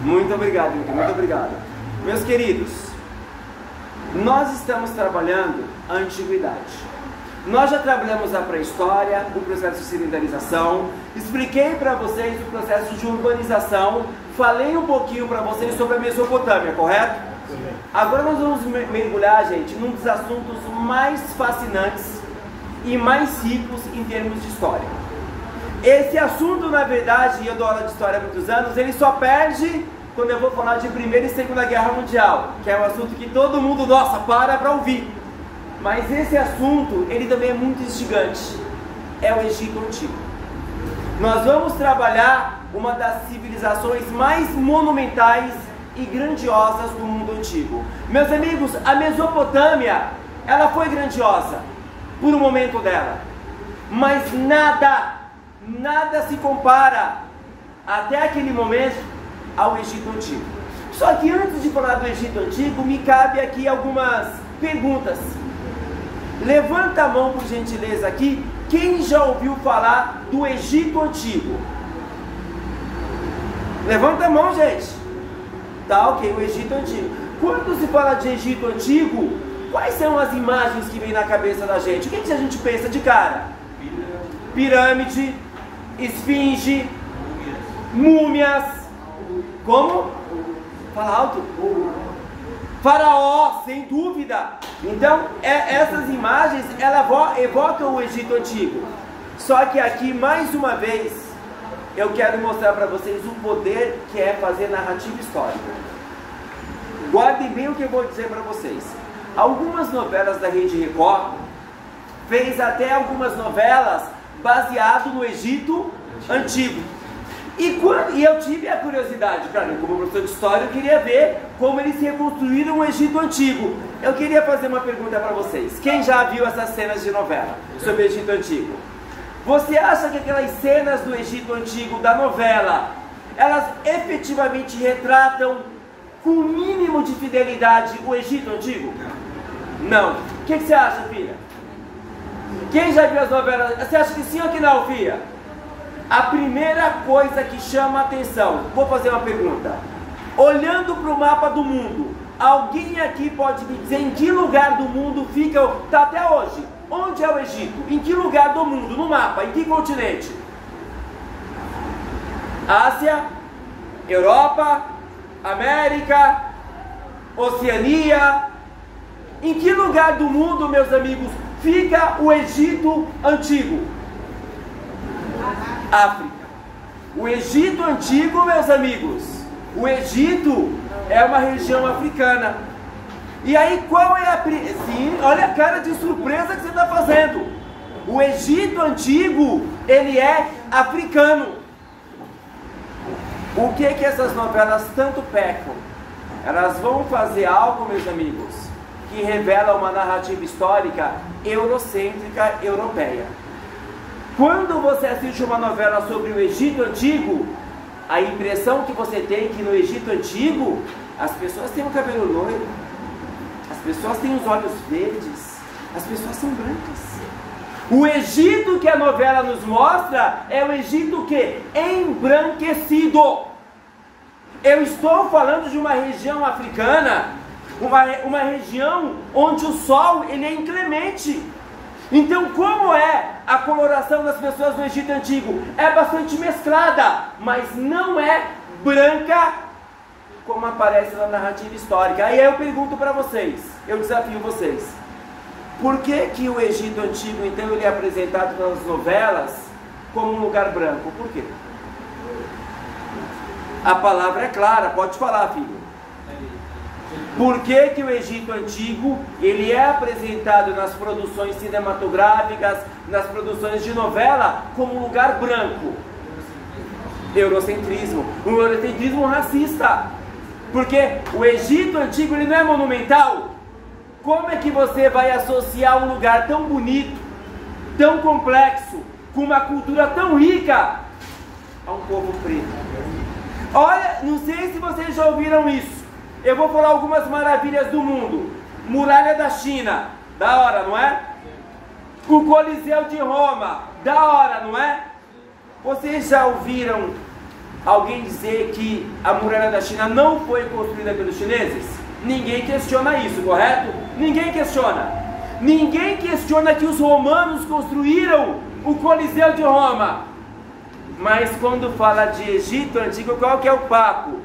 Muito obrigado, muito obrigado. Meus queridos, nós estamos trabalhando a antiguidade. Nós já trabalhamos a pré-história, o processo de cilindrização, expliquei para vocês o processo de urbanização, falei um pouquinho para vocês sobre a Mesopotâmia, correto? Sim. Agora nós vamos mergulhar, gente, num dos assuntos mais fascinantes e mais ricos em termos de história. Esse assunto, na verdade, eu dou aula de história há muitos anos, ele só perde quando eu vou falar de Primeira e Segunda Guerra Mundial, que é um assunto que todo mundo, nossa, para ouvir. Mas esse assunto, ele também é muito instigante, é o Egito Antigo. Nós vamos trabalhar uma das civilizações mais monumentais e grandiosas do mundo antigo. Meus amigos, a Mesopotâmia, ela foi grandiosa por um momento dela, mas nada se compara até aquele momento ao Egito Antigo. Só que antes de falar do Egito Antigo, me cabe aqui algumas perguntas. Levanta a mão, por gentileza, aqui, quem já ouviu falar do Egito Antigo? Levanta a mão, gente. Tá, ok, o Egito Antigo. Quando se fala de Egito Antigo, quais são as imagens que vêm na cabeça da gente? O que a gente pensa de cara? Pirâmide, esfinge, múmias. Como? Fala alto. Faraó, sem dúvida. Então, essas imagens, elas evocam o Egito Antigo. Só que aqui, mais uma vez, eu quero mostrar para vocês o poder que é fazer narrativa histórica. Guardem bem o que eu vou dizer para vocês. Algumas novelas da Rede Record fez até algumas novelas baseado no Egito Antigo. E eu tive a curiosidade, claro, como professor de história, eu queria ver como eles reconstruíram o Egito Antigo. Eu queria fazer uma pergunta para vocês. Quem já viu essas cenas de novela sobre o Egito Antigo? Você acha que aquelas cenas do Egito Antigo, da novela, elas efetivamente retratam com o mínimo de fidelidade o Egito Antigo? Não. O que você acha, filha? Quem já viu as novelas? Você acha que sim ou que não, filha? A primeira coisa que chama a atenção, vou fazer uma pergunta. Olhando para o mapa do mundo, alguém aqui pode me dizer em que lugar do mundo fica, está até hoje, onde é o Egito? Em que lugar do mundo, no mapa, em que continente? Ásia, Europa, América, Oceania. Em que lugar do mundo, meus amigos, fica o Egito Antigo? África. O Egito Antigo, meus amigos, o Egito é uma região africana. E aí qual é a... Sim, olha a cara de surpresa que você está fazendo. O Egito Antigo, ele é africano. O que essas novelas tanto pecam? Elas vão fazer algo, meus amigos, que revela uma narrativa histórica eurocêntrica, europeia. Quando você assiste uma novela sobre o Egito Antigo, a impressão que você tem é que no Egito Antigo, as pessoas têm o cabelo loiro, as pessoas têm os olhos verdes, as pessoas são brancas. O Egito que a novela nos mostra é o Egito que? Embranquecido. Eu estou falando de uma região africana, uma região onde o sol ele é inclemente. Então, como é a coloração das pessoas no Egito Antigo? É bastante mesclada, mas não é branca como aparece na narrativa histórica. Aí eu pergunto para vocês, eu desafio vocês. Por que o Egito Antigo, então, ele é apresentado nas novelas como um lugar branco? Por quê? A palavra é clara, pode falar, filho. Por que o Egito Antigo, ele é apresentado nas produções cinematográficas, nas produções de novela, como um lugar branco? Eurocentrismo. Um eurocentrismo racista. Porque o Egito Antigo, ele não é monumental? Como é que você vai associar um lugar tão bonito, tão complexo, com uma cultura tão rica, a um povo preto? Olha, não sei se vocês já ouviram isso. Eu vou falar algumas maravilhas do mundo. Muralha da China, da hora, não é? O Coliseu de Roma, da hora, não é? Vocês já ouviram alguém dizer que a muralha da China não foi construída pelos chineses? Ninguém questiona isso, correto? Ninguém questiona. Ninguém questiona que os romanos construíram o Coliseu de Roma. Mas quando fala de Egito Antigo, qual que é o papo?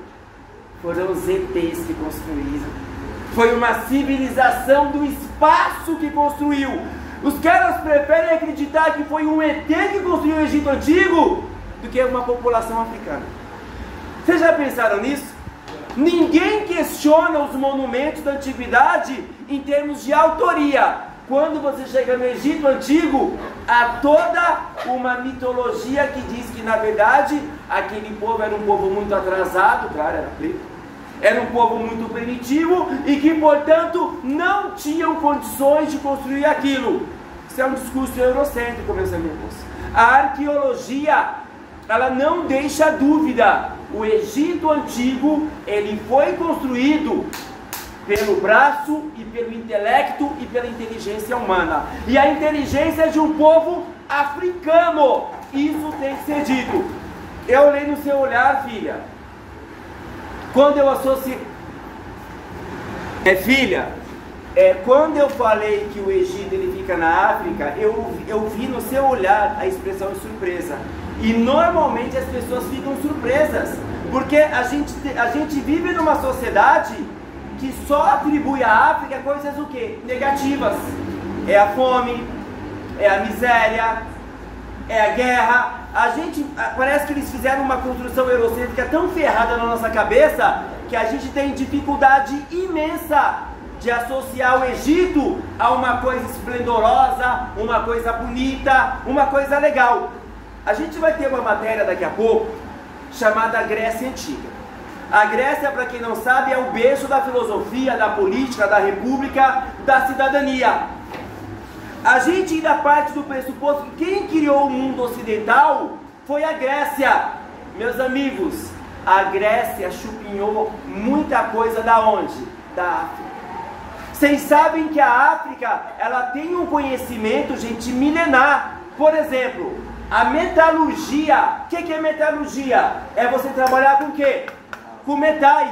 Foram os ETs que construíram. Foi uma civilização do espaço que construiu. Os caras preferem acreditar que foi um ET que construiu o Egito Antigo do que uma população africana. Vocês já pensaram nisso? Ninguém questiona os monumentos da antiguidade em termos de autoria. Quando você chega no Egito Antigo, há toda uma mitologia que diz que, na verdade, aquele povo era um povo muito atrasado, claro, era preto, era um povo muito primitivo e que, portanto, não tinham condições de construir aquilo. Isso é um discurso eurocêntrico, meus amigos. A arqueologia, ela não deixa dúvida. O Egito Antigo, ele foi construído pelo braço e pelo intelecto e pela inteligência humana. E a inteligência de um povo africano. Isso tem que ser dito. Eu leio no seu olhar, filha. Quando eu associei... filha, quando eu falei que o Egito ele fica na África, eu vi no seu olhar a expressão de surpresa. E normalmente as pessoas ficam surpresas. Porque a gente vive numa sociedade que só atribui à África coisas o quê? Negativas. É a fome, é a miséria, é a guerra. Parece que eles fizeram uma construção eurocêntrica tão ferrada na nossa cabeça que a gente tem dificuldade imensa de associar o Egito a uma coisa esplendorosa, uma coisa bonita, uma coisa legal. A gente vai ter uma matéria daqui a pouco chamada Grécia Antiga. A Grécia, para quem não sabe, é o berço da filosofia, da política, da república, da cidadania. A gente ainda parte do pressuposto que quem criou o mundo ocidental foi a Grécia. Meus amigos, a Grécia chupinhou muita coisa da onde? Da África. Vocês sabem que a África, ela tem um conhecimento, gente, milenar. Por exemplo, a metalurgia. O que é metalurgia? É você trabalhar com o quê? Com metais.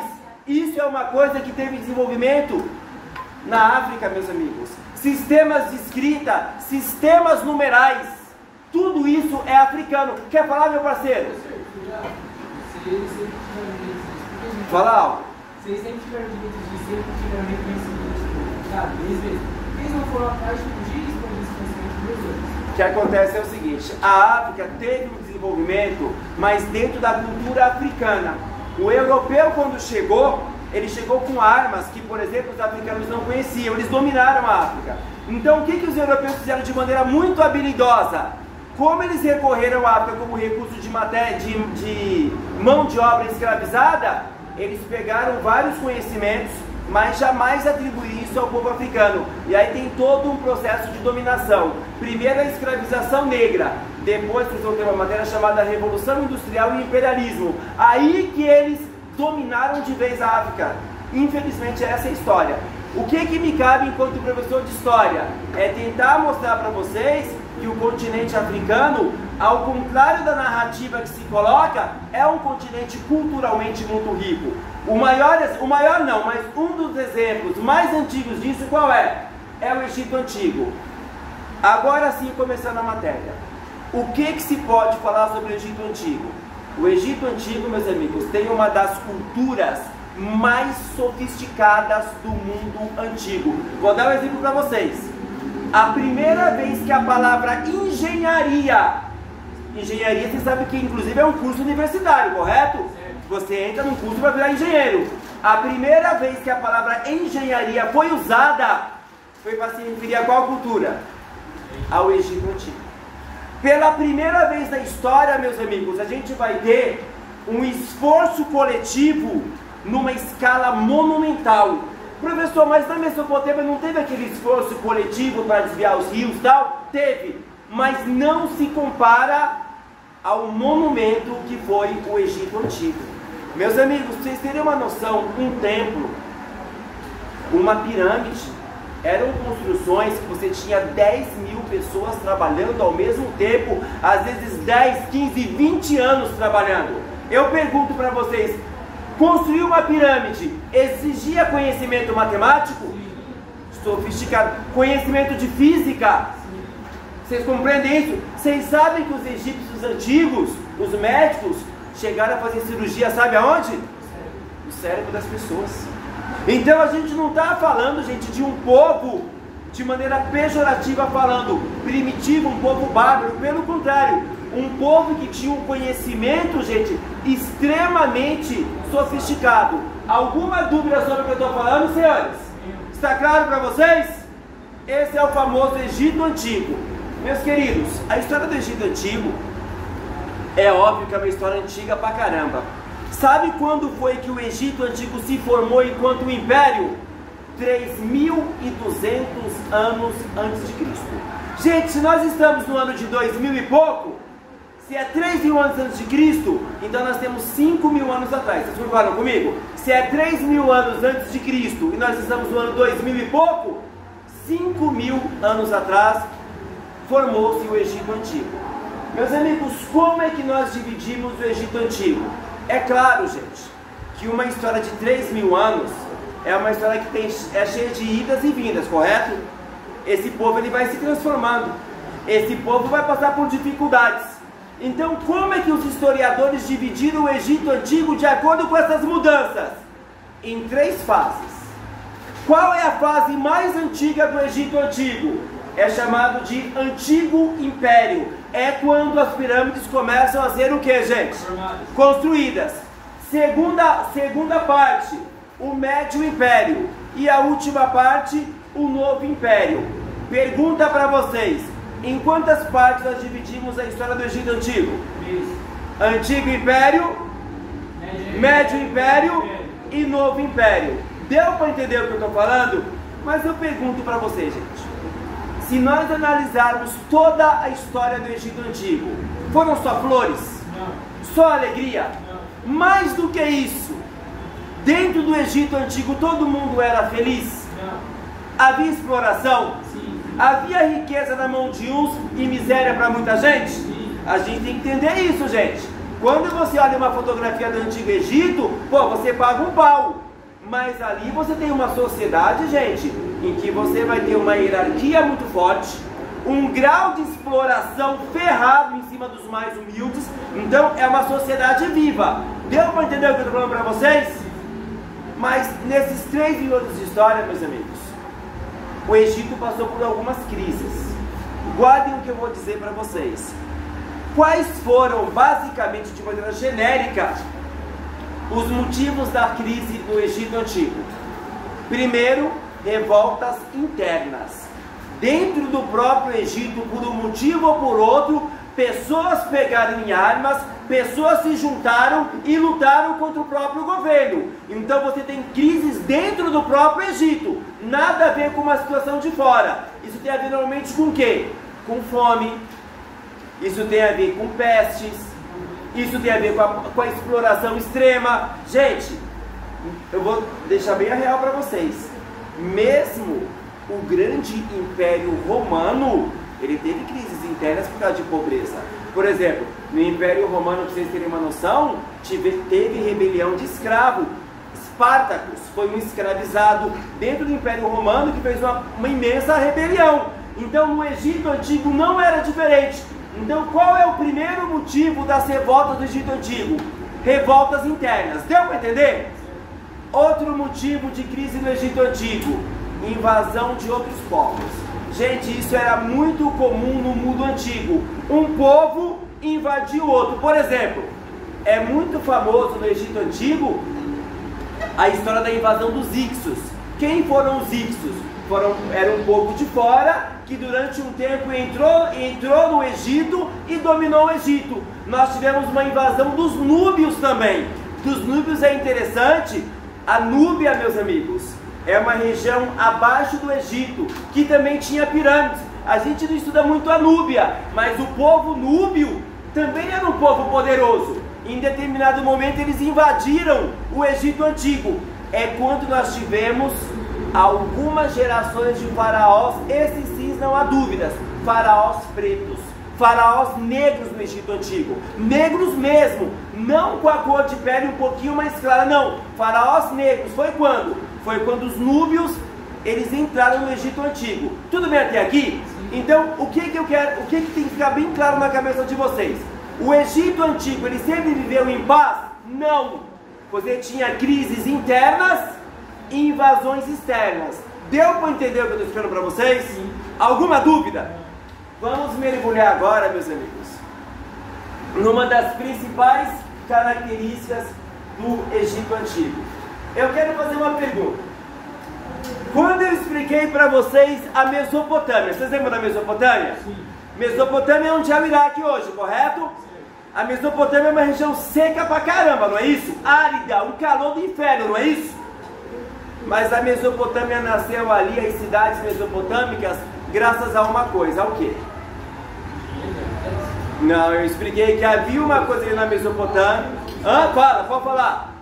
Isso é uma coisa que teve desenvolvimento na África, meus amigos. Sistemas de escrita, sistemas numerais, tudo isso é africano. Quer falar, meu parceiro? Fala algo. Vocês sempre tiveram direito de sempre tiveram reconhecimento. Eles não foram atrás de fugir esse conhecimento dos outros. O que acontece é o seguinte: a África teve um desenvolvimento, mas dentro da cultura africana. O europeu, quando chegou, ele chegou com armas que, por exemplo, os africanos não conheciam. Eles dominaram a África. Então, o que os europeus fizeram de maneira muito habilidosa? Como eles recorreram à África como recurso de mão de obra escravizada, eles pegaram vários conhecimentos, mas jamais atribuíram isso ao povo africano. E aí tem todo um processo de dominação. Primeiro a escravização negra, depois vocês vão ter uma matéria chamada Revolução Industrial e Imperialismo. Aí que eles dominaram de vez a África. Infelizmente essa é a história. O que me cabe enquanto professor de história? É tentar mostrar para vocês que o continente africano, ao contrário da narrativa que se coloca, é um continente culturalmente muito rico. O maior não, mas um dos exemplos mais antigos disso qual é? É o Egito Antigo. Agora sim, começando a matéria. O que se pode falar sobre o Egito Antigo? O Egito Antigo, meus amigos, tem uma das culturas mais sofisticadas do mundo antigo. Vou dar um exemplo para vocês. A primeira vez que a palavra engenharia, você sabe que inclusive é um curso universitário, correto? Você entra num curso para virar engenheiro. A primeira vez que a palavra engenharia foi usada, foi para se referir a qual cultura? Ao Egito Antigo. Pela primeira vez na história, meus amigos, a gente vai ter um esforço coletivo numa escala monumental. Professor, mas na Mesopotâmia não teve aquele esforço coletivo para desviar os rios e tal? Teve, mas não se compara ao monumento que foi o Egito Antigo. Meus amigos, para vocês terem uma noção, um templo, uma pirâmide, eram construções que você tinha 10 mil pessoas trabalhando ao mesmo tempo, às vezes 10, 15, 20 anos trabalhando. Eu pergunto para vocês, construir uma pirâmide exigia conhecimento matemático? Sofisticado. Conhecimento de física? Vocês compreendem isso? Vocês sabem que os egípcios antigos, os médicos, chegaram a fazer cirurgia, sabe aonde? No cérebro das pessoas. Então a gente não está falando, gente, de um povo de maneira pejorativa falando, primitivo, um povo bárbaro. Pelo contrário, um povo que tinha um conhecimento, gente, extremamente sofisticado. Alguma dúvida sobre o que eu estou falando, senhores? Está claro para vocês? Esse é o famoso Egito Antigo. Meus queridos, a história do Egito Antigo é óbvio que é uma história antiga pra caramba. Sabe quando foi que o Egito Antigo se formou enquanto um império? 3.200 anos antes de Cristo. Gente, se nós estamos no ano de 2000 e pouco, se é 3.000 anos antes de Cristo, então nós temos 5.000 anos atrás. Vocês concordam comigo? Se é 3.000 anos antes de Cristo e nós estamos no ano 2000 e pouco, 5.000 anos atrás formou-se o Egito Antigo. Meus amigos, como é que nós dividimos o Egito Antigo? É claro, gente, que uma história de 3.000 anos é uma história que é cheia de idas e vindas, correto? Esse povo ele vai se transformando. Esse povo vai passar por dificuldades. Então, como é que os historiadores dividiram o Egito Antigo de acordo com essas mudanças? Em 3 fases. Qual é a fase mais antiga do Egito Antigo? É chamado de Antigo Império. É quando as pirâmides começam a ser o que, gente? Construídas. Segunda parte, o Médio Império. E a última parte, o Novo Império. Pergunta para vocês, em quantas partes nós dividimos a história do Egito Antigo? Antigo Império, Médio Império e Novo Império. Deu para entender o que eu estou falando? Mas eu pergunto para vocês, gente. Se nós analisarmos toda a história do Egito Antigo, foram só flores? Não. Só alegria? Não. Mais do que isso, dentro do Egito Antigo todo mundo era feliz? Não. Havia exploração? Sim. Havia riqueza na mão de uns e miséria para muita gente? Sim. A gente tem que entender isso, gente. Quando você olha uma fotografia do Antigo Egito, pô, você paga um pau. Mas ali você tem uma sociedade, gente, em que você vai ter uma hierarquia muito forte, um grau de exploração ferrado em cima dos mais humildes. Então é uma sociedade viva. Deu para entender o que eu estou falando para vocês? Mas nesses 3 anos de história, meus amigos, o Egito passou por algumas crises. Guardem o que eu vou dizer para vocês. Quais foram, basicamente, de maneira genérica, os motivos da crise no Egito Antigo? Primeiro, revoltas internas. Dentro do próprio Egito, por um motivo ou por outro, pessoas pegaram em armas, pessoas se juntaram e lutaram contra o próprio governo. Então você tem crises dentro do próprio Egito. Nada a ver com uma situação de fora. Isso tem a ver normalmente com o quê? Com fome. Isso tem a ver com pestes. Isso tem a ver com a exploração extrema. Gente, eu vou deixar bem a real para vocês. Mesmo o grande Império Romano, ele teve crises internas por causa de pobreza. Por exemplo, no Império Romano, para vocês terem uma noção, teve rebelião de escravo. Espartacus foi um escravizado dentro do Império Romano que fez uma imensa rebelião. Então no Egito Antigo não era diferente. Então qual é o primeiro motivo das revoltas do Egito Antigo? Revoltas internas. Deu para entender? Outro motivo de crise no Egito Antigo: invasão de outros povos. Gente, isso era muito comum no mundo antigo. Um povo invadia o outro. Por exemplo, é muito famoso no Egito Antigo a história da invasão dos Ixos. Quem foram os Ixos? Era um povo de fora que durante um tempo entrou no Egito e dominou o Egito. Nós tivemos uma invasão dos núbios também. Dos núbios é interessante. A Núbia, meus amigos, é uma região abaixo do Egito, que também tinha pirâmides. A gente não estuda muito a Núbia, mas o povo núbio também era um povo poderoso. Em determinado momento eles invadiram o Egito Antigo. É quando nós tivemos algumas gerações de faraós, esses sim não há dúvidas, faraós pretos. faraós negros no Egito Antigo, negros mesmo, não com a cor de pele um pouquinho mais clara, não, faraós negros. Foi quando? Foi quando os núbios, eles entraram no Egito Antigo. Tudo bem até aqui? Então, o que eu quero, o que tem que ficar bem claro na cabeça de vocês? O Egito Antigo, ele sempre viveu em paz? Não, pois ele tinha crises internas e invasões externas. Deu para entender o que eu estou explicando para vocês? Sim. Alguma dúvida? Vamos mergulhar agora, meus amigos, numa das principais características do Egito Antigo. Eu quero fazer uma pergunta. Quando eu expliquei para vocês a Mesopotâmia, vocês lembram da Mesopotâmia? Sim. Mesopotâmia é onde é o Iraque hoje, correto? Sim. A Mesopotâmia é uma região seca pra caramba, não é isso? Árida, um calor do inferno, não é isso? Mas a Mesopotâmia nasceu ali, as cidades mesopotâmicas, graças a uma coisa, ao quê? Não, eu expliquei que havia uma coisa ali na Mesopotâmia. Pode falar.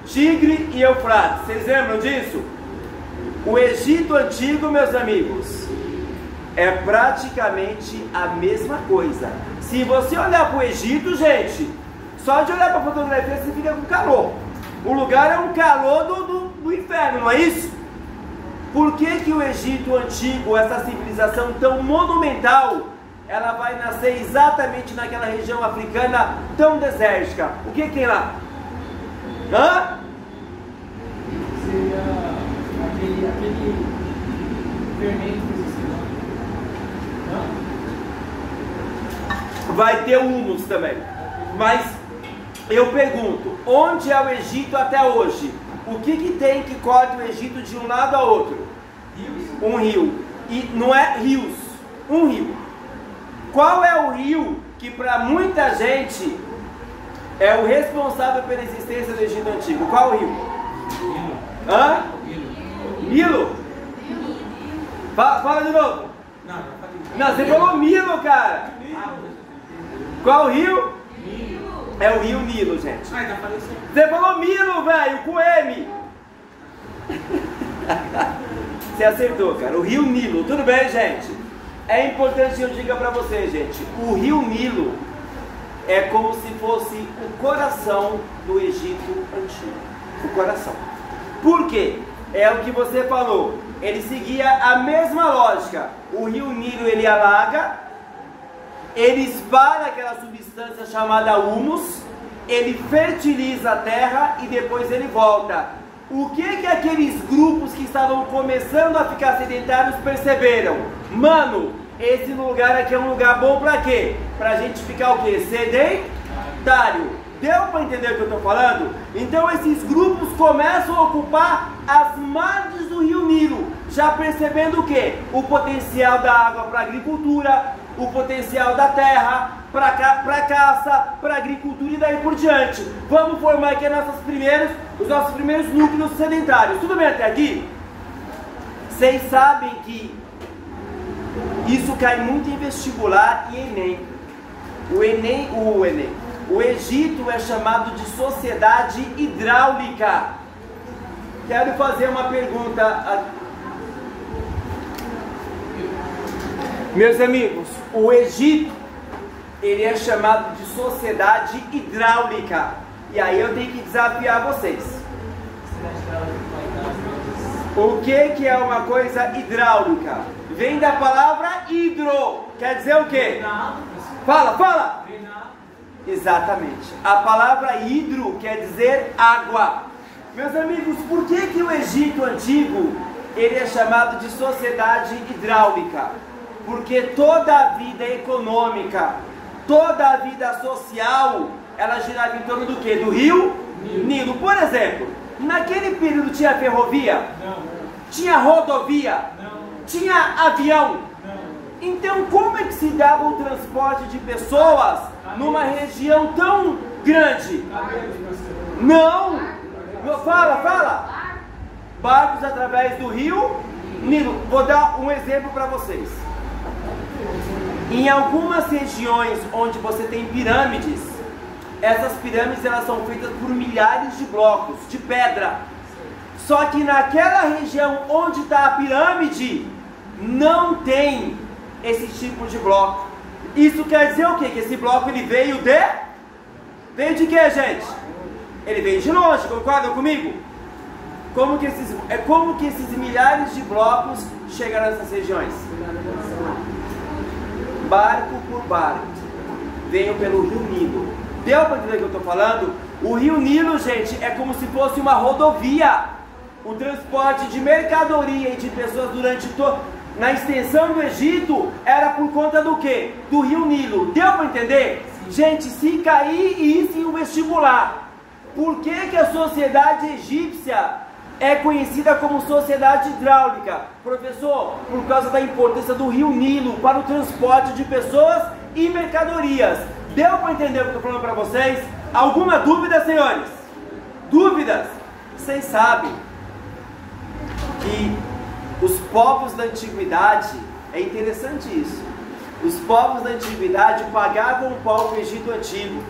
Tigre e Eufrates, vocês lembram disso? O Egito Antigo, meus amigos, é praticamente a mesma coisa. Se você olhar para o Egito, gente, só de olhar para a fotografia você fica com calor. O lugar é um calor do inferno, não é isso? Por que o Egito Antigo, essa civilização tão monumental, ela vai nascer exatamente naquela região africana tão desértica? O que tem lá? Seria aquele fermento que existe lá. Vai ter humus também. Mas eu pergunto, onde é o Egito até hoje? O que tem que corta o Egito de um lado a outro? Rios. Um rio. E não é rios, um rio. Qual é o rio que para muita gente é o responsável pela existência do Egito Antigo? Qual o rio? Nilo? Fala de novo. Não, você falou Nilo, cara. Qual o rio? É o rio Nilo, gente. Você falou Nilo, velho, com M. Você acertou, cara. O rio Nilo. Tudo bem, gente? É importante que eu diga pra você, gente. O rio Nilo é como se fosse o coração do Egito Antigo. O coração. Por quê? É o que você falou. Ele seguia a mesma lógica. O rio Nilo, ele alaga, ele espalha aquela substância chamada humus, ele fertiliza a terra e depois ele volta. O que aqueles grupos que estavam começando a ficar sedentários perceberam? Mano, esse lugar aqui é um lugar bom pra quê? Pra gente ficar o quê? Sedentário. Deu para entender o que eu estou falando? Então esses grupos começam a ocupar as margens do rio Nilo, já percebendo o quê? O potencial da água para agricultura, o potencial da terra para caça, para agricultura e daí por diante. Vamos formar aqui os nossos primeiros núcleos sedentários. Tudo bem até aqui? Vocês sabem que isso cai muito em vestibular e Enem. O Egito é chamado de sociedade hidráulica. Quero fazer uma pergunta. Meus amigos, o Egito, ele é chamado de sociedade hidráulica. E aí eu tenho que desafiar vocês. O que é uma coisa hidráulica? Vem da palavra hidro. Quer dizer o quê? Fala! Exatamente. A palavra hidro quer dizer água. Meus amigos, por que o Egito Antigo ele é chamado de sociedade hidráulica? Porque toda a vida econômica, toda a vida social, ela girava em torno do quê? Do rio Nilo. Por exemplo, naquele período tinha ferrovia? Não. Tinha rodovia? Não. Tinha avião? Não. Então como é que se dava o transporte de pessoas numa região tão grande? Não! Fala! Barcos através do rio Nilo. Vou dar um exemplo para vocês. Em algumas regiões onde você tem pirâmides, essas pirâmides elas são feitas por milhares de blocos de pedra. Só que naquela região onde está a pirâmide, não tem esse tipo de bloco. Isso quer dizer o quê? Que esse bloco ele veio de... Veio de quê, gente? Ele veio de longe, concordam comigo? Como que esses milhares de blocos chegaram nessas regiões? Barco por barco. Veio pelo Rio Nilo. Deu para entender o que eu estou falando? O Rio Nilo, gente, é como se fosse uma rodovia. O transporte de mercadoria e de pessoas durante na extensão do Egito era por conta do quê? Do Rio Nilo. Deu para entender? Gente, se cair isso em um vestibular, por que a sociedade egípcia é conhecida como sociedade hidráulica? Professor, por causa da importância do Rio Nilo para o transporte de pessoas e mercadorias. Deu para entender o que eu estou falando para vocês? Alguma dúvida, senhores? Dúvidas? Vocês sabem que os povos da antiguidade, é interessante isso, os povos da antiguidade pagavam pau no Egito Antigo.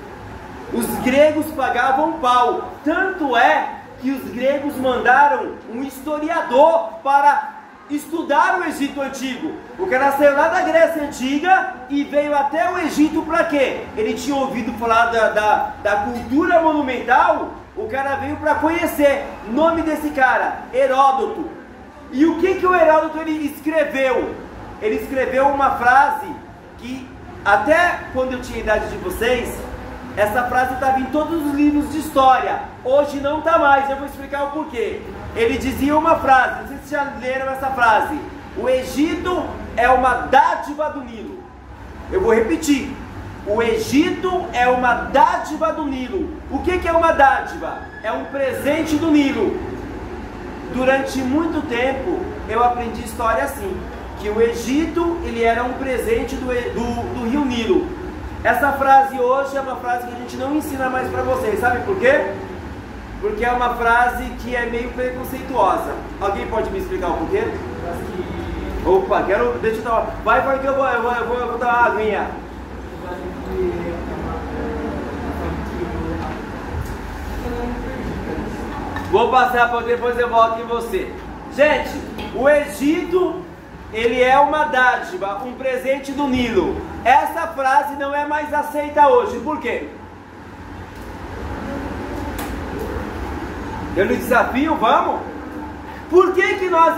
Os gregos pagavam pau. Tanto é que os gregos mandaram um historiador para estudar o Egito Antigo. O cara saiu lá da Grécia Antiga e veio até o Egito para quê? Ele tinha ouvido falar da cultura monumental. O cara veio para conhecer. Nome desse cara, Heródoto. E o que o Heródoto ele escreveu? Ele escreveu uma frase que até quando eu tinha a idade de vocês, essa frase estava em todos os livros de história. Hoje não está mais, eu vou explicar o porquê. Ele dizia uma frase, não sei se já leram essa frase: o Egito é uma dádiva do Nilo. Eu vou repetir: o Egito é uma dádiva do Nilo. O que é uma dádiva? É um presente do Nilo. Durante muito tempo eu aprendi história assim, que o Egito ele era um presente do Rio Nilo. Essa frase hoje é uma frase que a gente não ensina mais para vocês, sabe por quê? Porque é uma frase que é meio preconceituosa. Alguém pode me explicar o porquê? Opa, deixa eu dar. Vai que eu vou dar uma aguinha. Vou passar para depois eu volto em você. Gente, o Egito ele é uma dádiva, um presente do Nilo. Essa frase não é mais aceita hoje. Por quê? Eu lhe desafio, vamos? Por que nós...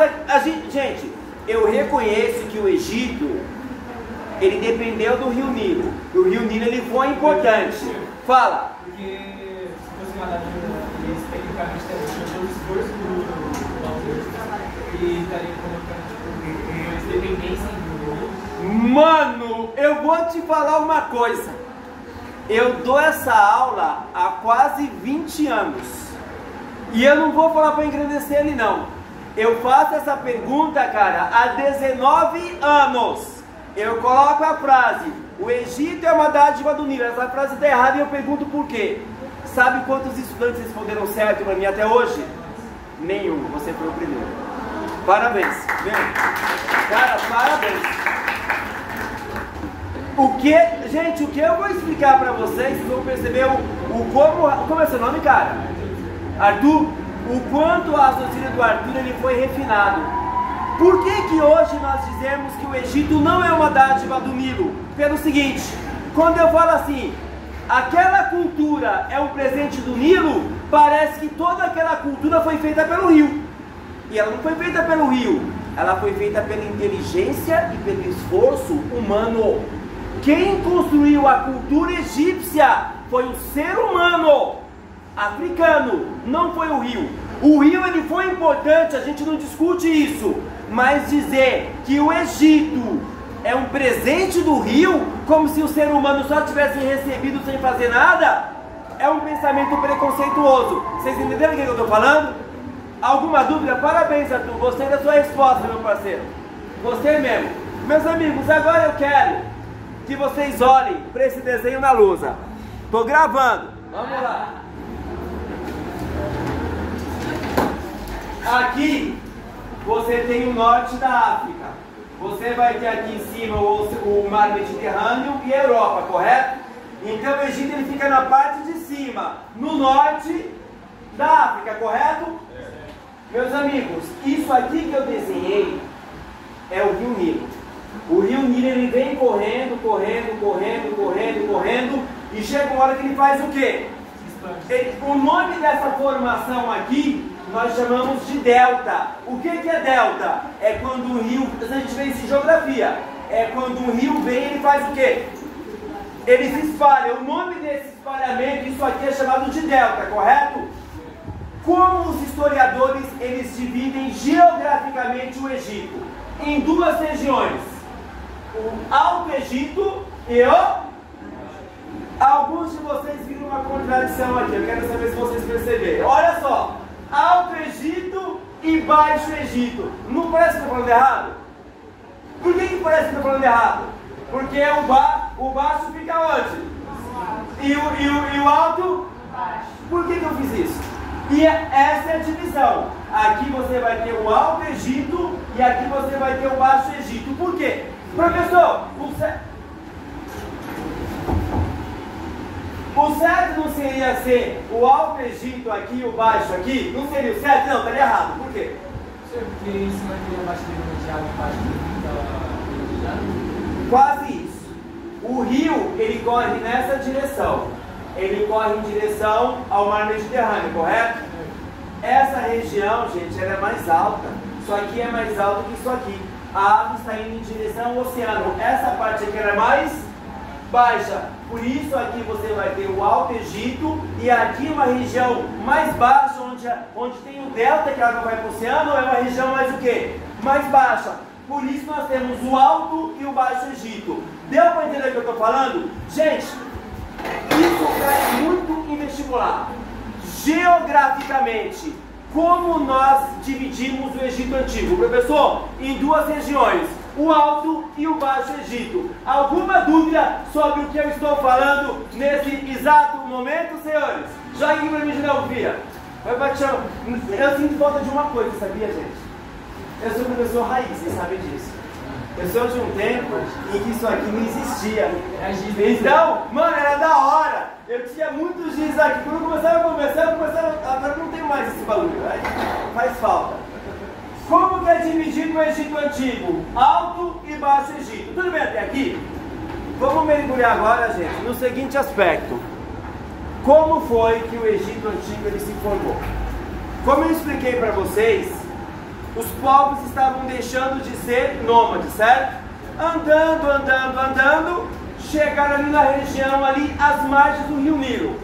Gente, eu reconheço que o Egito, ele dependeu do Rio Nilo. O Rio Nilo ele foi importante. Fala. Porque se fosse uma dádiva, eles tecnicamente teriam todo o esforço do autor e estariam colocando eles dependência do... Mano, eu vou te falar uma coisa. Eu dou essa aula há quase 20 anos. E eu não vou falar para engrandecer ele não. Eu faço essa pergunta, cara, há 19 anos. Eu coloco a frase: o Egito é uma dádiva do Nilo. Essa frase está errada e eu pergunto por quê. Sabe quantos estudantes responderam certo para mim até hoje? Nenhum. Você foi o primeiro. Parabéns. Cara, parabéns. Gente, o que eu vou explicar para vocês, vocês vão perceber como é seu nome, cara? Arthur, o quanto o raciocínio do Arthur ele foi refinado. Por que hoje nós dizemos que o Egito não é uma dádiva do Nilo? Pelo seguinte, quando eu falo assim, aquela cultura é um presente do Nilo, parece que toda aquela cultura foi feita pelo rio. E ela não foi feita pelo rio, ela foi feita pela inteligência e pelo esforço humano. Quem construiu a cultura egípcia foi o ser humano africano, não foi o rio. O rio ele foi importante, a gente não discute isso, mas dizer que o Egito é um presente do rio, como se o ser humano só tivesse recebido sem fazer nada, é um pensamento preconceituoso. Vocês entenderam o que eu estou falando? Alguma dúvida? Parabéns, Arthur, gostei da sua resposta, meu parceiro, gostei mesmo. Meus amigos, agora eu quero que vocês olhem para esse desenho na lousa. Estou gravando, vamos lá. Aqui você tem o norte da África. Você vai ter aqui em cima o mar Mediterrâneo e a Europa, correto? Então o Egito ele fica na parte de cima, no norte da África, correto? Meus amigos, isso aqui que eu desenhei é o Rio Nilo. O rio Nilo ele vem correndo, e chega uma hora que ele faz o quê? O nome dessa formação aqui nós chamamos de delta. O que é delta? É quando o rio, a gente vê isso em geografia, é quando um rio vem, ele faz o quê? Ele se espalha. O nome desse espalhamento, isso aqui é chamado de delta, correto? Como os historiadores, eles dividem geograficamente o Egito em duas regiões, o Alto Egito e o... Alguns de vocês viram uma contradição aqui, eu quero saber se vocês perceberam. Olha só, Alto Egito e Baixo Egito. Não parece que eu estou falando errado? Por que parece que eu estou falando errado? Porque o baixo fica onde? E o alto? Por que eu fiz isso? E essa é a divisão. Aqui você vai ter o Alto Egito e aqui você vai ter o Baixo Egito. Por quê? Professor, o certo não seria ser o Alto Egito aqui e o Baixo aqui? Não seria o certo? Não, estaria errado. Por quê? Porque isso vai ter abaixo de água, embaixo de quase isso. O rio, ele corre nessa direção. Ele corre em direção ao mar Mediterrâneo, correto? Essa região, gente, ela é mais alta. Isso aqui é mais alto que isso aqui. A água está indo em direção ao oceano. Essa parte aqui ela é mais baixa. Por isso aqui você vai ter o Alto Egito e aqui uma região mais baixa, onde tem o delta, que a água vai para o oceano, é uma região mais o quê? Mais baixa. Por isso nós temos o Alto e o Baixo Egito. Deu para entender o que eu estou falando? Gente, isso cai muito em vestibular. Geograficamente, como nós dividimos o Egito Antigo? Professor, em duas regiões, o Alto e o Baixo Egito. Alguma dúvida sobre o que eu estou falando nesse exato momento, senhores? Joga aqui para mim de novo, Fia. Eu sinto falta de uma coisa, sabia, gente? Eu sou professor raiz, vocês sabem disso. Eu sou de um tempo em que isso aqui não existia. Então, mano, era da hora. Eu tinha muitos dias aqui. Quando eu começava a conversar, agora não tenho mais esse bagulho. Faz falta. Como que é dividido o Egito Antigo? Alto e Baixo Egito. Tudo bem até aqui? Vamos mergulhar agora, gente, no seguinte aspecto. Como foi que o Egito Antigo ele se formou? Como eu expliquei para vocês, os povos estavam deixando de ser nômades, certo? Andando, chegaram ali na região, ali, às margens do rio Nilo.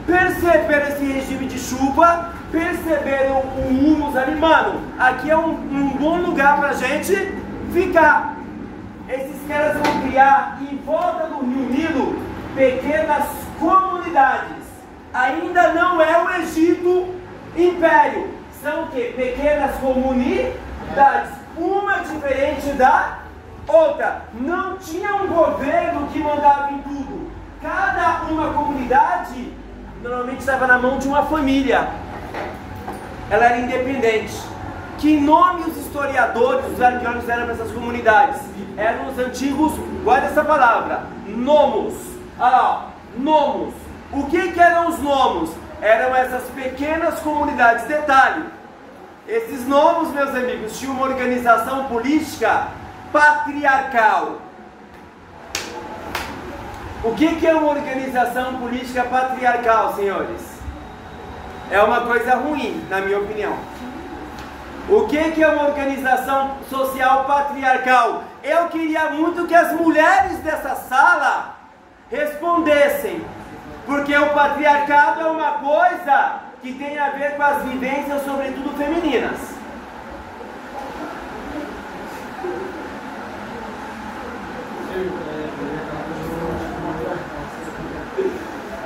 Perceberam esse regime de chuva, perceberam o humus ali, mano, aqui é um bom lugar pra gente ficar. Esses caras vão criar, em volta do rio Nilo, pequenas comunidades. Ainda não é o Egito Império. São o quê? Pequenas comunidades, uma diferente da outra. Não tinha um governo que mandava em tudo. Cada uma comunidade normalmente estava na mão de uma família. Ela era independente. Que nome os historiadores, os arqueólogos deram para essas comunidades? Eram os antigos, guarda essa palavra, nomos. Olha lá, nomos. O que eram os nomos? Eram essas pequenas comunidades. Detalhe, esses nomos, meus amigos, tinham uma organização política patriarcal. O que é uma organização política patriarcal, senhores? É uma coisa ruim, na minha opinião. O que é uma organização social patriarcal? Eu queria muito que as mulheres dessa sala respondessem. Porque o patriarcado é uma coisa que tem a ver com as vivências, sobretudo femininas.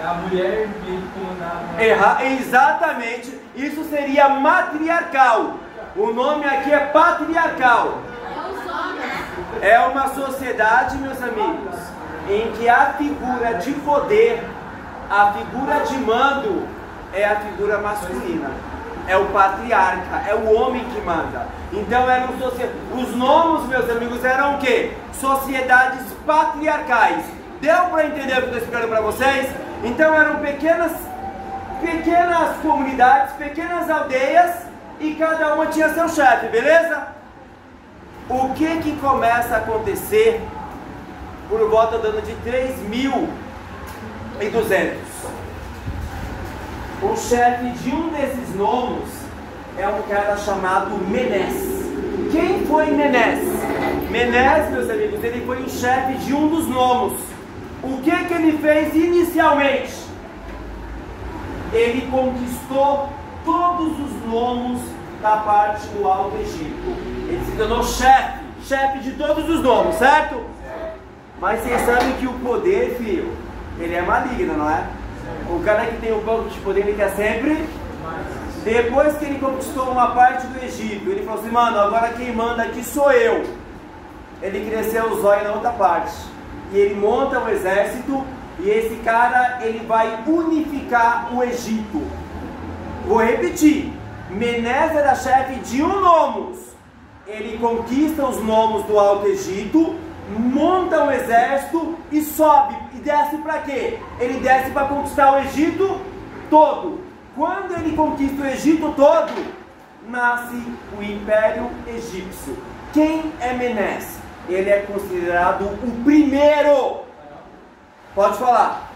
A mulher meio comandava. Exatamente, isso seria matriarcal. O nome aqui é patriarcal. É uma sociedade, meus amigos, em que a figura de poder, a figura de mando é a figura masculina, é o patriarca, é o homem que manda. Então eram os nomos, meus amigos, eram o quê? Sociedades patriarcais. Deu para entender o que eu estou explicando para vocês? Então eram pequenas comunidades, pequenas aldeias, e cada uma tinha seu chefe, beleza? O que começa a acontecer por volta do ano de 3.200? O chefe de um desses nomos é um cara chamado Menés. Quem foi Menés? Menés, meus amigos, ele foi o chefe de um dos nomos. O que ele fez inicialmente? Ele conquistou todos os nomos da parte do Alto Egito. Ele se tornou chefe de todos os nomos, certo? Mas vocês sabem que o poder, filho, ele é maligno, não é? O cara que tem um pouco de poder, ele quer sempre. Depois que ele conquistou uma parte do Egito, ele falou assim, mano, agora quem manda aqui sou eu. Ele cresceu os olhos na outra parte. E ele monta um exército, e esse cara, ele vai unificar o Egito. Vou repetir. Menés era chefe de um nomos. Ele conquista os nomos do Alto Egito, monta um exército e sobe. E desce para quê? Ele desce para conquistar o Egito todo. Quando ele conquista o Egito todo, nasce o Império Egípcio. Quem é Menés? Ele é considerado o primeiro. Pode falar.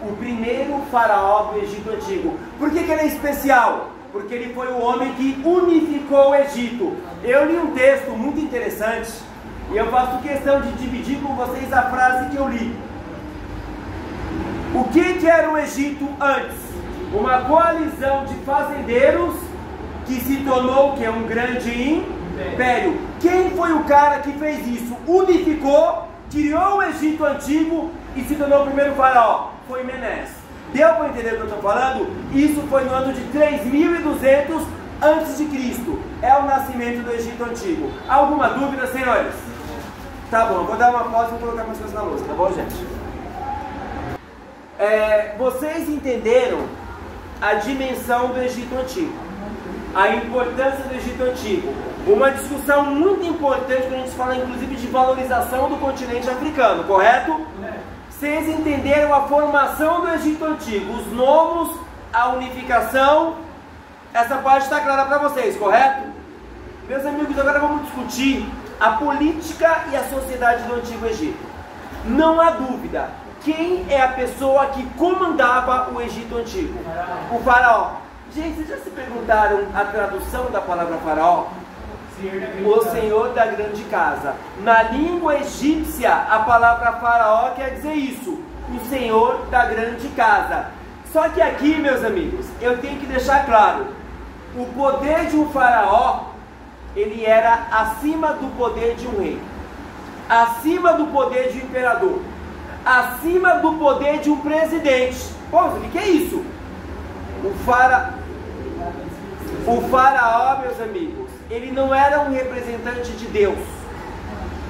O primeiro faraó do Egito Antigo. Por que ele é especial? Porque ele foi o homem que unificou o Egito. Eu li um texto muito interessante e eu faço questão de dividir com vocês a frase que eu li. O que era o Egito antes? Uma coalizão de fazendeiros que se tornou que é um grande império. Quem foi o cara que fez isso? Unificou, criou o Egito Antigo e se tornou o primeiro faraó. Foi Menés. Deu para entender o que eu estou falando? Isso foi no ano de 3.200 a.C. É o nascimento do Egito Antigo. Alguma dúvida, senhores? Tá bom, eu vou dar uma pausa e vou colocar mais coisas na louça, tá bom, gente? Vocês entenderam a dimensão do Egito Antigo, a importância do Egito Antigo. Uma discussão muito importante quando a gente fala inclusive de valorização do continente africano, correto? Vocês entenderam a formação do Egito Antigo, os nomos, a unificação, essa parte está clara para vocês, correto? Meus amigos, agora vamos discutir a política e a sociedade do Antigo Egito. Não há dúvida, quem é a pessoa que comandava o Egito Antigo? O faraó. Gente, vocês já se perguntaram a tradução da palavra faraó? O senhor da grande casa. Na língua egípcia, a palavra faraó quer dizer isso, o senhor da grande casa. Só que aqui, meus amigos, eu tenho que deixar claro, o poder de um faraó, ele era acima do poder de um rei, acima do poder de um imperador, acima do poder de um presidente. Pô, o que é isso? O faraó, meus amigos, ele não era um representante de Deus.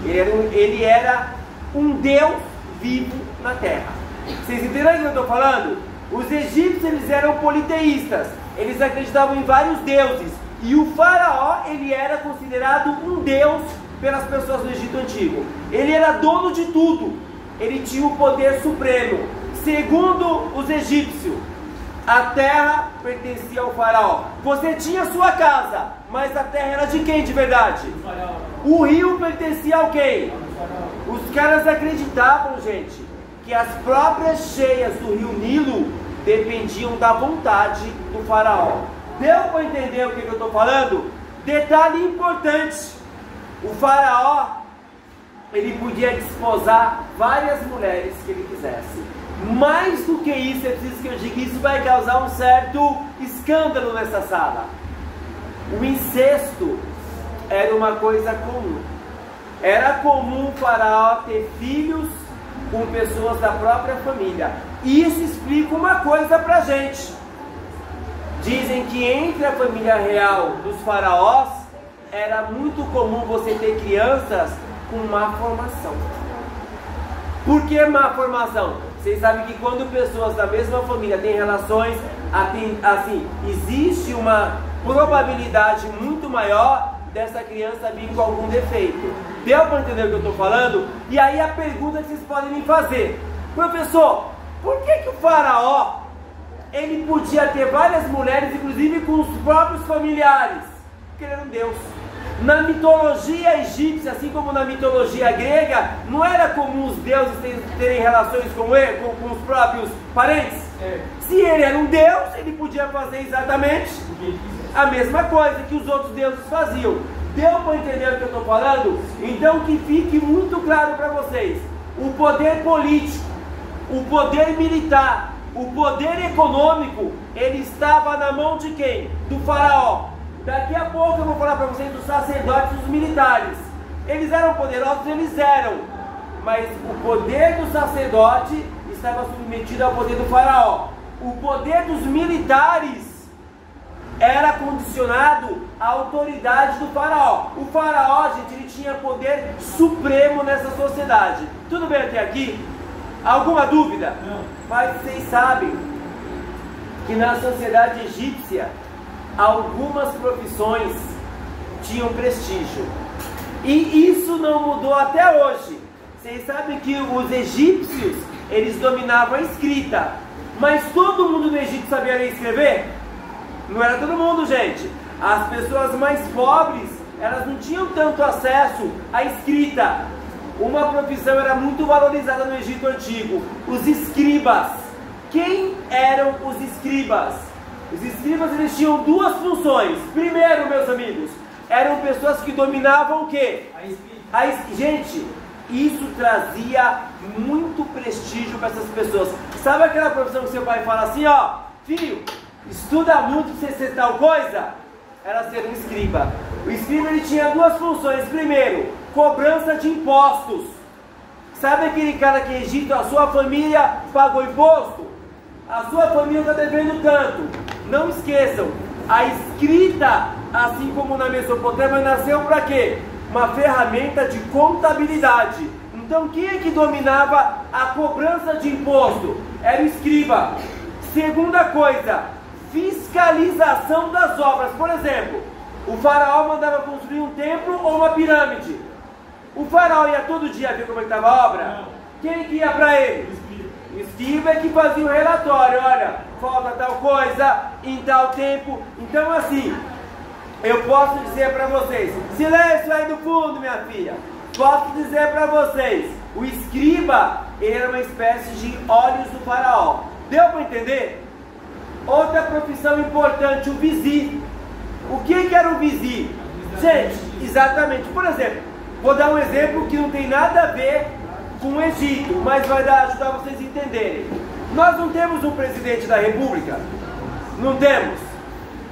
Ele era um Deus vivo na terra. Vocês entenderam o que eu estou falando? Os egípcios, eles eram politeístas. Eles acreditavam em vários deuses. E o faraó, ele era considerado um deus pelas pessoas do Egito Antigo. Ele era dono de tudo. Ele tinha o poder supremo. Segundo os egípcios, a terra pertencia ao faraó. Você tinha sua casa, mas a terra era de quem de verdade? O rio pertencia a quem? Os caras acreditavam, gente, que as próprias cheias do rio Nilo dependiam da vontade do faraó. Deu para entender o que eu estou falando? Detalhe importante: o faraó, ele podia desposar várias mulheres que ele quisesse. Mais do que isso, é preciso que eu diga, isso vai causar um certo escândalo nessa sala. O incesto era uma coisa comum. Era comum o faraó ter filhos com pessoas da própria família. E isso explica uma coisa pra gente. Dizem que entre a família real dos faraós era muito comum você ter crianças com má formação. Por que má formação? Vocês sabem que quando pessoas da mesma família têm relações, assim, existe uma probabilidade muito maior dessa criança vir com algum defeito. Deu para entender o que eu estou falando? E aí a pergunta que vocês podem me fazer: professor, por que o faraó, ele podia ter várias mulheres, inclusive com os próprios familiares? Porque ele era um deus. Na mitologia egípcia, assim como na mitologia grega, não era comum os deuses terem relações com os próprios parentes? Se ele era um deus, ele podia fazer exatamente a mesma coisa que os outros deuses faziam. Deu para entender o que eu estou falando? Então que fique muito claro para vocês. O poder político, o poder militar, o poder econômico, ele estava na mão de quem? Do faraó. Daqui a pouco eu vou falar para vocês dos sacerdotes e dos militares. Eles eram poderosos? Eles eram. Mas o poder do sacerdote estava submetido ao poder do faraó. O poder dos militares era condicionado à autoridade do faraó. O faraó, gente, ele tinha poder supremo nessa sociedade. Tudo bem até aqui? Alguma dúvida? Não. Mas vocês sabem que na sociedade egípcia algumas profissões tinham prestígio. E isso não mudou até hoje. Vocês sabem que os egípcios, eles dominavam a escrita. Mas todo mundo no Egito sabia ler e escrever? Não era todo mundo, gente. As pessoas mais pobres, elas não tinham tanto acesso à escrita. Uma profissão era muito valorizada no Egito Antigo: os escribas. Quem eram os escribas? Os escribas, eles tinham duas funções. Primeiro, meus amigos, eram pessoas que dominavam o quê? A escrita. Gente, isso trazia muito prestígio para essas pessoas. Sabe aquela profissão que seu pai fala assim, ó, filho, estuda muito para você ser tal coisa? Era ser um escriba. O escriba, ele tinha duas funções. Primeiro, cobrança de impostos. Sabe aquele cara que em Egito, a sua família pagou imposto? A sua família está devendo tanto. Não esqueçam, a escrita, assim como na Mesopotâmia, nasceu para quê? Uma ferramenta de contabilidade. Então quem é que dominava a cobrança de imposto? Era o escriba. Segunda coisa, fiscalização das obras. Por exemplo, o faraó mandava construir um templo ou uma pirâmide. O faraó ia todo dia ver como é que estava a obra? Não. Quem que ia para ele? O escriba é que fazia o relatório. Olha, falta tal coisa em tal tempo. Então assim, eu posso dizer para vocês, silêncio aí do fundo, minha filha. Posso dizer para vocês, o escriba, ele era uma espécie de olhos do faraó. Deu para entender? Outra profissão importante, o vizir. O que era o vizir? Gente, exatamente. Por exemplo, vou dar um exemplo que não tem nada a ver com o Egito, mas vai ajudar vocês a entenderem. Nós não temos um presidente da república? Não temos.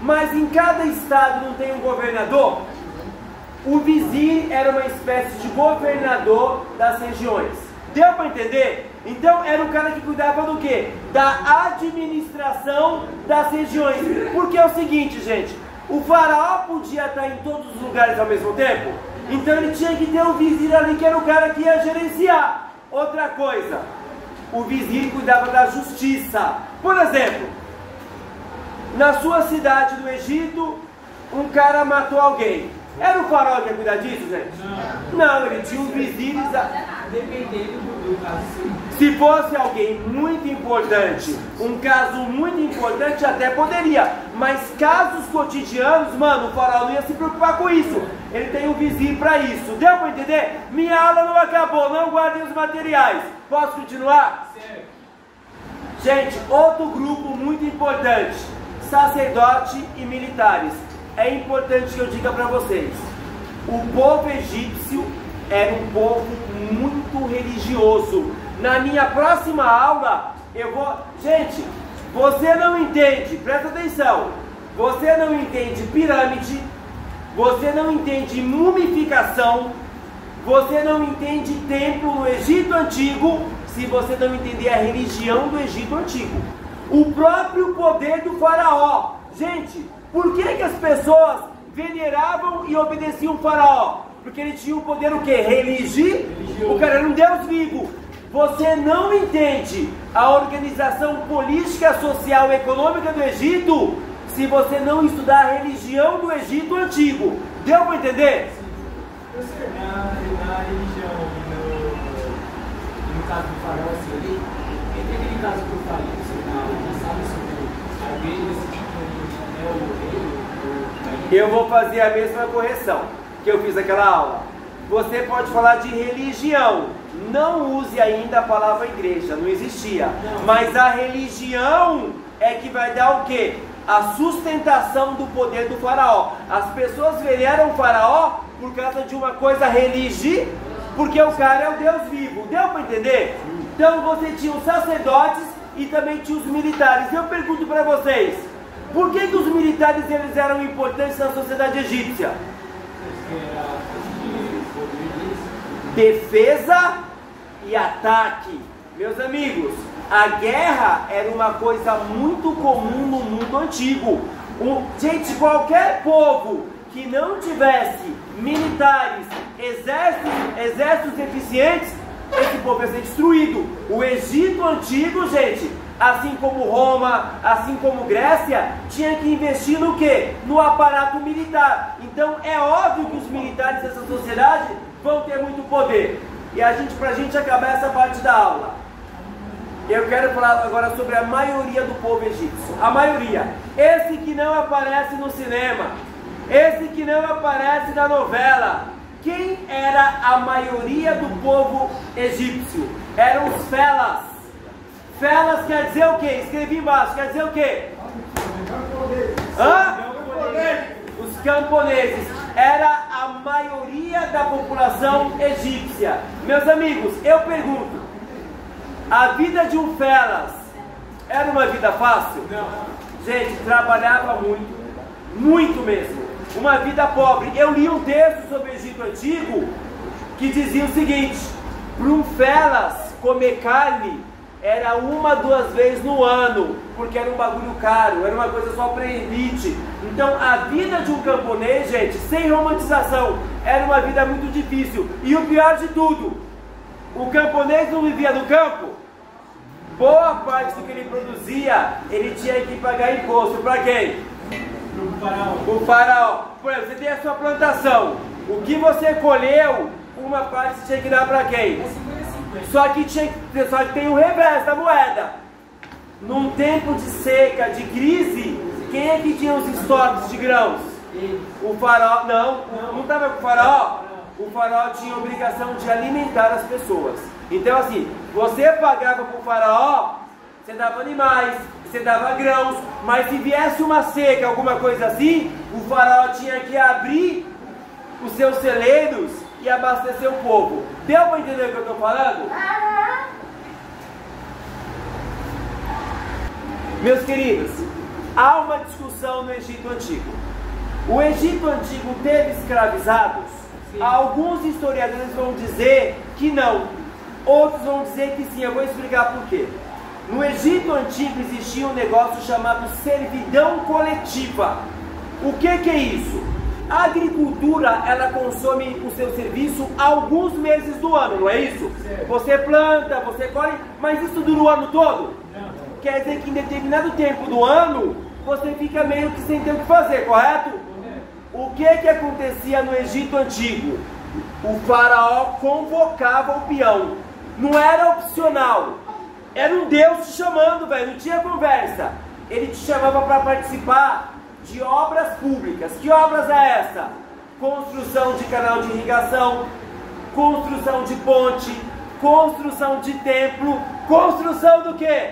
Mas em cada estado não tem um governador? O vizir era uma espécie de governador das regiões. Deu para entender? Então era o cara que cuidava do quê? Da administração das regiões. Porque é o seguinte, gente, o faraó podia estar em todos os lugares ao mesmo tempo? Então ele tinha que ter um vizir ali que era o cara que ia gerenciar. Outra coisa, o vizir cuidava da justiça. Por exemplo, na sua cidade do Egito, um cara matou alguém. Era o faraó que ia cuidar disso, gente? Não, ele tinha um vizir. Dependendo do caso, sim. Se fosse alguém muito importante, um caso muito importante, até poderia. Mas casos cotidianos, mano, o faraó não ia se preocupar com isso. Ele tem um vizir para isso. Deu para entender? Minha aula não acabou, não guardem os materiais. Posso continuar? Certo. Gente, outro grupo muito importante: sacerdote e militares. É importante que eu diga para vocês, o povo egípcio era um povo muito religioso. Na minha próxima aula, eu vou... Gente, você não entende, presta atenção, você não entende pirâmide, você não entende mumificação, você não entende templo no Egito Antigo, se você não entender a religião do Egito Antigo. O próprio poder do faraó. Gente, por que as pessoas veneravam e obedeciam o faraó? Porque ele tinha o poder o quê? Religioso. O cara era um Deus vivo. Você não entende a organização política, social e econômica do Egito se você não estudar a religião do Egito Antigo. Deu para entender? Sim. Na religião, no caso do faraó, assim, entre aquele caso que eu falei, você sabe sobre a igreja desse tipo de... Eu vou fazer a mesma correção. que eu fiz aquela aula. Você pode falar de religião. Não use ainda a palavra igreja, não existia. Mas a religião é que vai dar o quê? A sustentação do poder do faraó. As pessoas veneram o faraó por causa de uma coisa religiosa, porque o cara é o Deus vivo. Deu para entender? Então você tinha os sacerdotes e também tinha os militares. Eu pergunto para vocês, por que os militares eles eram importantes na sociedade egípcia? Defesa e ataque. Meus amigos, a guerra era uma coisa muito comum no mundo antigo. Gente, qualquer povo que não tivesse militares, exércitos eficientes, esse povo ia ser destruído. O Egito antigo, gente, assim como Roma, assim como Grécia, tinha que investir no quê? No aparato militar. Então é óbvio que os militares dessa sociedade vão ter muito poder. E pra gente acabar essa parte da aula, eu quero falar agora sobre a maioria do povo egípcio. A maioria. Esse que não aparece no cinema, esse que não aparece na novela. Quem era a maioria do povo egípcio? Eram os felas. Felas quer dizer o quê? Escrevi embaixo, quer dizer o quê? Hã? Os camponeses. Era a maioria da população egípcia. Meus amigos, eu pergunto, a vida de um felas era uma vida fácil? Não. Gente, trabalhava muito, muito mesmo. Uma vida pobre. Eu li um texto sobre o Egito Antigo que dizia o seguinte: para um felas comer carne era 1, 2 vezes no ano, porque era um bagulho caro, era uma coisa só para elite. Então a vida de um camponês, gente, sem romantização, era uma vida muito difícil. E o pior de tudo, o camponês não vivia no campo. Boa parte do que ele produzia, ele tinha que pagar imposto. Para quem? O faraó. Por exemplo, você tem a sua plantação. O que você colheu, uma parte você tinha que dar para quem? Só que tem o reverso da moeda. Num tempo de seca, de crise, quem é que tinha os estoques de grãos? O faraó. Não estava com o faraó. O faraó tinha a obrigação de alimentar as pessoas. Então assim, você pagava para o faraó, você dava animais, você dava grãos, mas se viesse uma seca, alguma coisa assim, o faraó tinha que abrir os seus celeiros e abastecer o povo. Deu para entender o que eu estou falando? Meus queridos, há uma discussão no Egito Antigo. O Egito Antigo teve escravizados? Sim. Alguns historiadores vão dizer que não. Outros vão dizer que sim. Eu vou explicar por quê. No Egito Antigo existia um negócio chamado servidão coletiva. O que é isso? A agricultura, ela consome o seu serviço alguns meses do ano, não é isso? Certo. Você planta, você colhe, mas isso dura o ano todo? Não. Quer dizer que em determinado tempo do ano, você fica meio que sem ter o que fazer, correto? O que acontecia no Egito Antigo? O faraó convocava o peão. Não era opcional. Era um Deus te chamando, velho, não tinha conversa. Ele te chamava para participar de obras públicas. Que obras é essa? Construção de canal de irrigação, construção de ponte, construção de templo, construção do quê?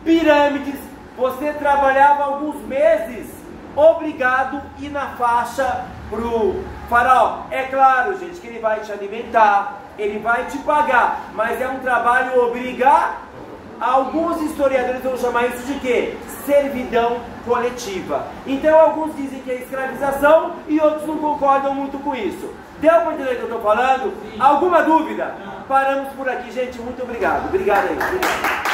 Pirâmides. Você trabalhava alguns meses obrigado a ir na faixa pro faraó. É claro, gente, que ele vai te alimentar, ele vai te pagar, mas é um trabalho obrigatório. Alguns historiadores vão chamar isso de quê? Servidão coletiva. Então alguns dizem que é escravização e outros não concordam muito com isso. Deu para entender o que eu estou falando? Sim. Alguma dúvida? Não. Paramos por aqui, gente. Muito obrigado. Obrigado aí. Obrigado.